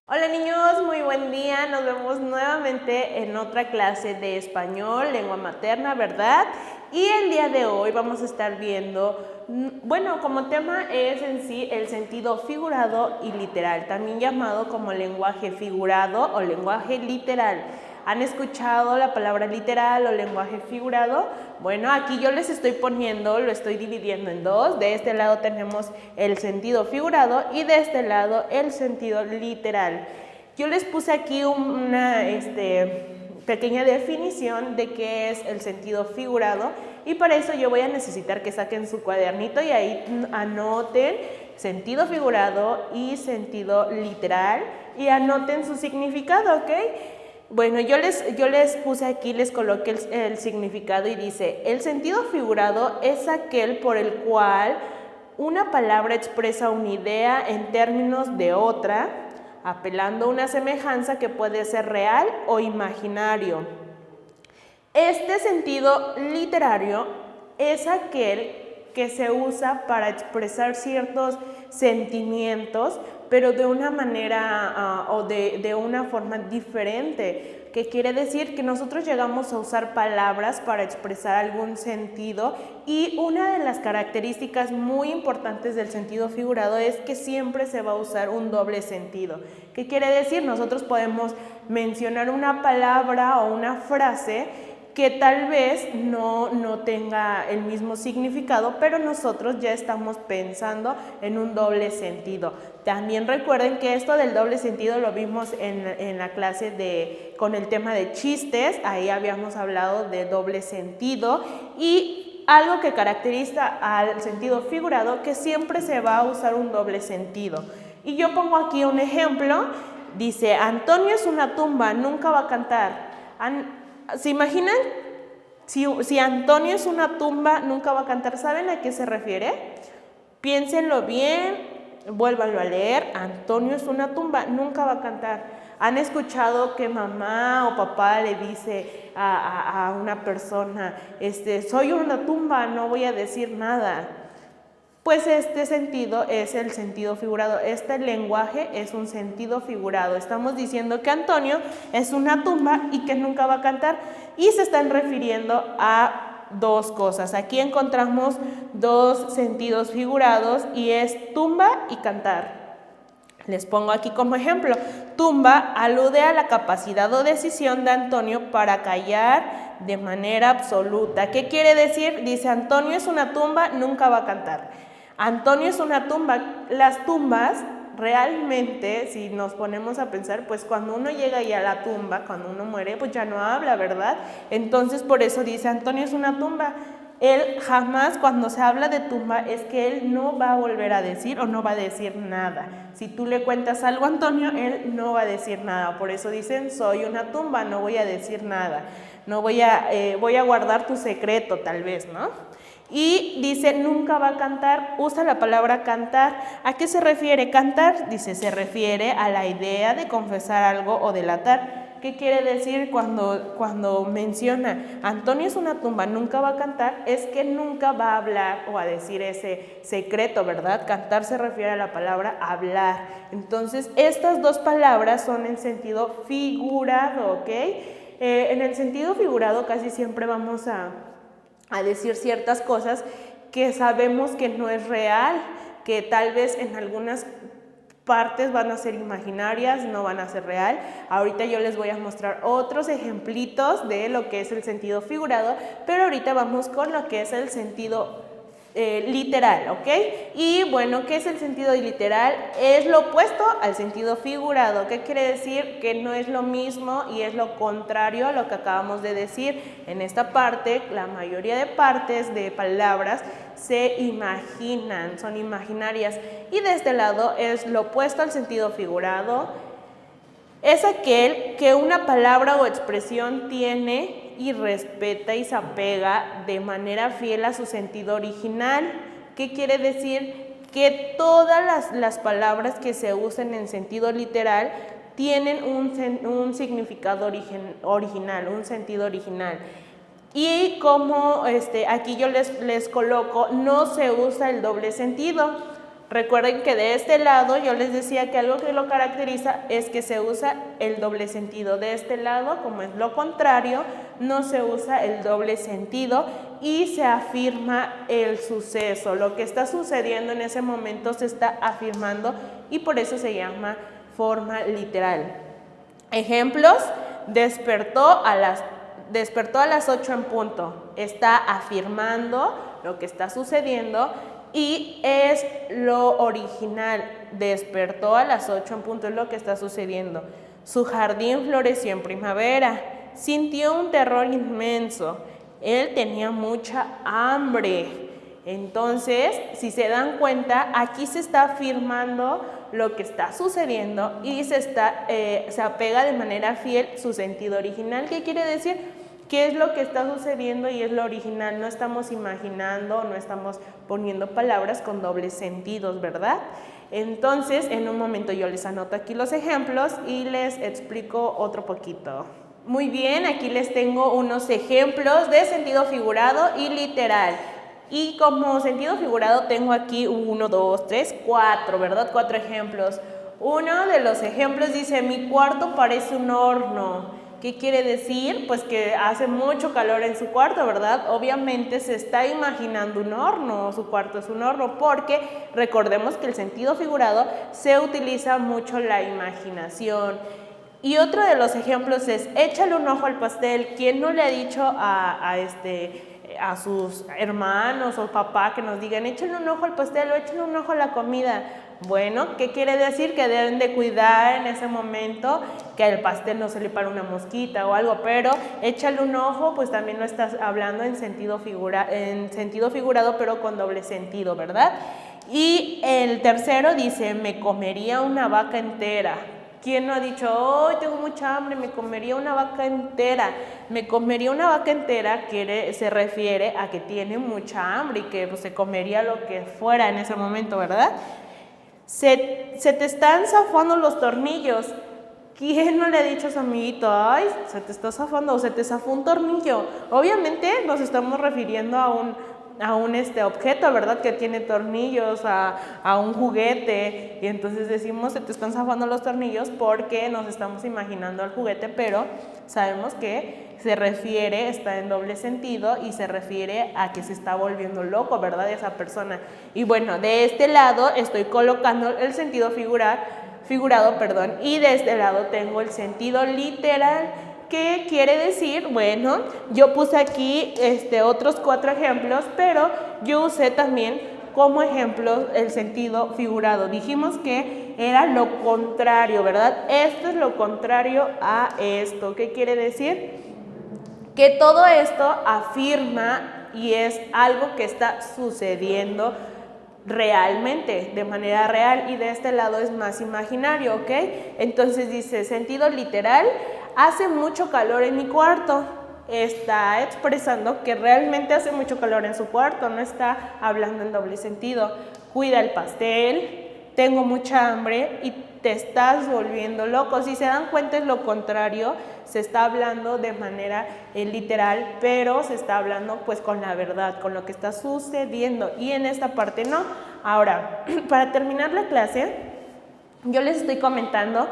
Hola niños, muy buen día. Nos vemos nuevamente en otra clase de español, lengua materna, ¿verdad? Y el día de hoy vamos a estar viendo, bueno, como tema es en sí el sentido figurado y literal, también llamado como lenguaje figurado o lenguaje literal. ¿Han escuchado la palabra literal o lenguaje figurado? Bueno, aquí yo les estoy poniendo, lo estoy dividiendo en dos. De este lado tenemos el sentido figurado y de este lado el sentido literal. Yo les puse aquí una pequeña definición de qué es el sentido figurado y para eso yo voy a necesitar que saquen su cuadernito y ahí anoten sentido figurado y sentido literal y anoten su significado, ¿ok? Bueno, yo les puse aquí, les coloqué el significado y dice, el sentido figurado es aquel por el cual una palabra expresa una idea en términos de otra, apelando a una semejanza que puede ser real o imaginario. Este sentido literario es aquel que se usa para expresar ciertos sentimientos, pero de una manera o de una forma diferente, que quiere decir que nosotros llegamos a usar palabras para expresar algún sentido y una de las características muy importantes del sentido figurado es que siempre se va a usar un doble sentido. ¿Qué quiere decir? Nosotros podemos mencionar una palabra o una frase que tal vez no tenga el mismo significado, pero nosotros ya estamos pensando en un doble sentido. También recuerden que esto del doble sentido lo vimos en la clase con el tema de chistes, ahí habíamos hablado de doble sentido y algo que caracteriza al sentido figurado, que siempre se va a usar un doble sentido. Y yo pongo aquí un ejemplo, dice, Antonio es una tumba, nunca va a cantar. ¿Se imaginan? Si Antonio es una tumba, nunca va a cantar. ¿Saben a qué se refiere? Piénsenlo bien, vuélvanlo a leer. Antonio es una tumba, nunca va a cantar. ¿Han escuchado que mamá o papá le dice a una persona, soy una tumba, no voy a decir nada? Pues este sentido es el sentido figurado. Este lenguaje es un sentido figurado. Estamos diciendo que Antonio es una tumba y que nunca va a cantar. Y se están refiriendo a dos cosas. Aquí encontramos dos sentidos figurados y es tumba y cantar. Les pongo aquí como ejemplo. Tumba alude a la capacidad o decisión de Antonio para callar de manera absoluta. ¿Qué quiere decir? Dice, Antonio es una tumba, nunca va a cantar. Antonio es una tumba. Las tumbas realmente, si nos ponemos a pensar, pues cuando uno llega ya a la tumba, cuando uno muere, pues ya no habla, ¿verdad? Entonces por eso dice, Antonio es una tumba. Él jamás, cuando se habla de tumba, es que él no va a volver a decir o no va a decir nada. Si tú le cuentas algo a Antonio, él no va a decir nada. Por eso dicen, soy una tumba, no voy a decir nada. No voy a guardar tu secreto, tal vez, ¿no? Y dice, nunca va a cantar, usa la palabra cantar. ¿A qué se refiere cantar? Dice, se refiere a la idea de confesar algo o delatar. ¿Qué quiere decir cuando menciona Antonio es una tumba, nunca va a cantar? Es que nunca va a hablar o a decir ese secreto, ¿verdad? Cantar se refiere a la palabra hablar. Entonces, estas dos palabras son en sentido figurado, ¿ok? En el sentido figurado casi siempre vamos a decir ciertas cosas que sabemos que no es real, que tal vez en algunas partes van a ser imaginarias, no van a ser real. Ahorita yo les voy a mostrar otros ejemplitos de lo que es el sentido figurado, pero ahorita vamos con lo que es el sentido literal, ¿ok? Y bueno, ¿qué es el sentido literal? Es lo opuesto al sentido figurado. ¿Qué quiere decir? Que no es lo mismo y es lo contrario a lo que acabamos de decir. En esta parte, la mayoría de partes de palabras se imaginan, son imaginarias. Y de este lado es lo opuesto al sentido figurado. Es aquel que una palabra o expresión tiene y respeta y se apega de manera fiel a su sentido original. ¿Qué quiere decir? Que todas las palabras que se usen en sentido literal tienen un significado original, un sentido original. Y como aquí yo les coloco, no se usa el doble sentido. Recuerden que de este lado yo les decía que algo que lo caracteriza es que se usa el doble sentido. De este lado, como es lo contrario, no se usa el doble sentido y se afirma el suceso. Lo que está sucediendo en ese momento se está afirmando y por eso se llama forma literal. Ejemplos: despertó a las 8 en punto. Está afirmando lo que está sucediendo y es lo original. Despertó a las 8 en punto, es lo que está sucediendo. Su jardín floreció en primavera. Sintió un terror inmenso. Él tenía mucha hambre. Entonces, si se dan cuenta, aquí se está afirmando lo que está sucediendo y se apega de manera fiel su sentido original. ¿Qué quiere decir? ¿Qué es lo que está sucediendo y es lo original? No estamos imaginando, no estamos poniendo palabras con dobles sentidos, ¿verdad? Entonces, en un momento yo les anoto aquí los ejemplos y les explico otro poquito. Muy bien, aquí les tengo unos ejemplos de sentido figurado y literal. Y como sentido figurado tengo aquí 1, 2, 3, 4, ¿verdad? 4 ejemplos. Uno de los ejemplos dice: mi cuarto parece un horno. ¿Qué quiere decir? Pues que hace mucho calor en su cuarto, ¿verdad? Obviamente se está imaginando un horno, su cuarto es un horno, porque recordemos que el sentido figurado se utiliza mucho la imaginación. Y otro de los ejemplos es: échale un ojo al pastel. ¿Quién no le ha dicho a sus hermanos o papá que nos digan: échale un ojo al pastel o échale un ojo a la comida? Bueno, ¿qué quiere decir? Que deben de cuidar en ese momento que al pastel no se le pare una mosquita o algo, pero échale un ojo, pues también lo estás hablando en sentido figurado, pero con doble sentido, ¿verdad? Y el tercero dice: me comería una vaca entera. ¿Quién no ha dicho: hoy tengo mucha hambre, me comería una vaca entera? Me comería una vaca entera se refiere a que tiene mucha hambre y que pues, se comería lo que fuera en ese momento, ¿verdad? Se te están zafando los tornillos. ¿Quién no le ha dicho a su amiguito: ay, se te está zafando o se te zafó un tornillo? Obviamente nos estamos refiriendo a un objeto, ¿verdad? Que tiene tornillos, a un juguete, y entonces decimos: se te están zafando los tornillos, porque nos estamos imaginando al juguete, pero sabemos que está en doble sentido y se refiere a que se está volviendo loco, ¿verdad? Esa persona. Y bueno, de este lado estoy colocando el sentido figurado, y de este lado tengo el sentido literal. ¿Qué quiere decir? Bueno, yo puse aquí otros 4 ejemplos, pero yo usé también como ejemplo el sentido figurado. Dijimos que era lo contrario, ¿verdad? Esto es lo contrario a esto. ¿Qué quiere decir? Que todo esto afirma y es algo que está sucediendo realmente, de manera real, y de este lado es más imaginario, ¿ok? Entonces dice: sentido literal: hace mucho calor en mi cuarto. Está expresando que realmente hace mucho calor en su cuarto, no está hablando en doble sentido. Cuida el pastel, tengo mucha hambre y te estás volviendo loco. Si se dan cuenta, es lo contrario, se está hablando de manera literal, pero se está hablando pues con la verdad, con lo que está sucediendo, y en esta parte no. Ahora, para terminar la clase, yo les estoy comentando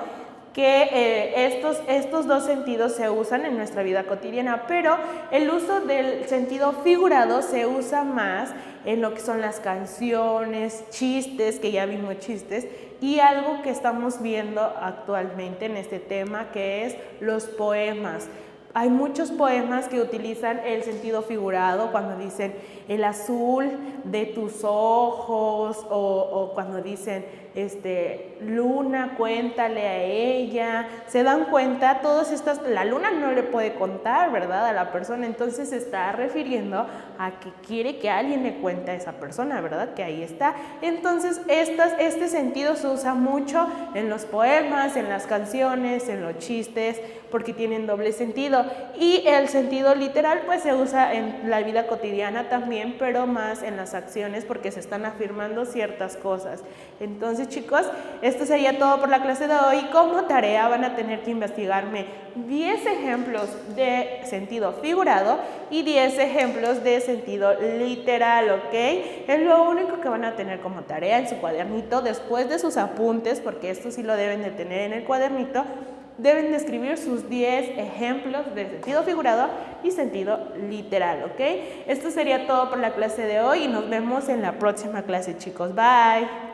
que estos dos sentidos se usan en nuestra vida cotidiana, pero el uso del sentido figurado se usa más en lo que son las canciones, chistes, que ya vimos chistes, y algo que estamos viendo actualmente en este tema, que es los poemas. Hay muchos poemas que utilizan el sentido figurado cuando dicen el azul de tus ojos, o cuando dicen luna, cuéntale a ella. Se dan cuenta, la luna no le puede contar, ¿verdad?, a la persona, entonces se está refiriendo a que quiere que alguien le cuente a esa persona, ¿verdad?, que ahí está. Entonces este sentido se usa mucho en los poemas, en las canciones, en los chistes, porque tienen doble sentido. Y el sentido literal pues se usa en la vida cotidiana también, pero más en las acciones, porque se están afirmando ciertas cosas. Entonces Entonces, chicos, esto sería todo por la clase de hoy. Como tarea van a tener que investigarme 10 ejemplos de sentido figurado y 10 ejemplos de sentido literal, ¿ok? Es lo único que van a tener como tarea en su cuadernito después de sus apuntes, porque esto sí lo deben de tener en el cuadernito. Deben de escribir sus 10 ejemplos de sentido figurado y sentido literal, ¿ok? Esto sería todo por la clase de hoy y nos vemos en la próxima clase, chicos. Bye.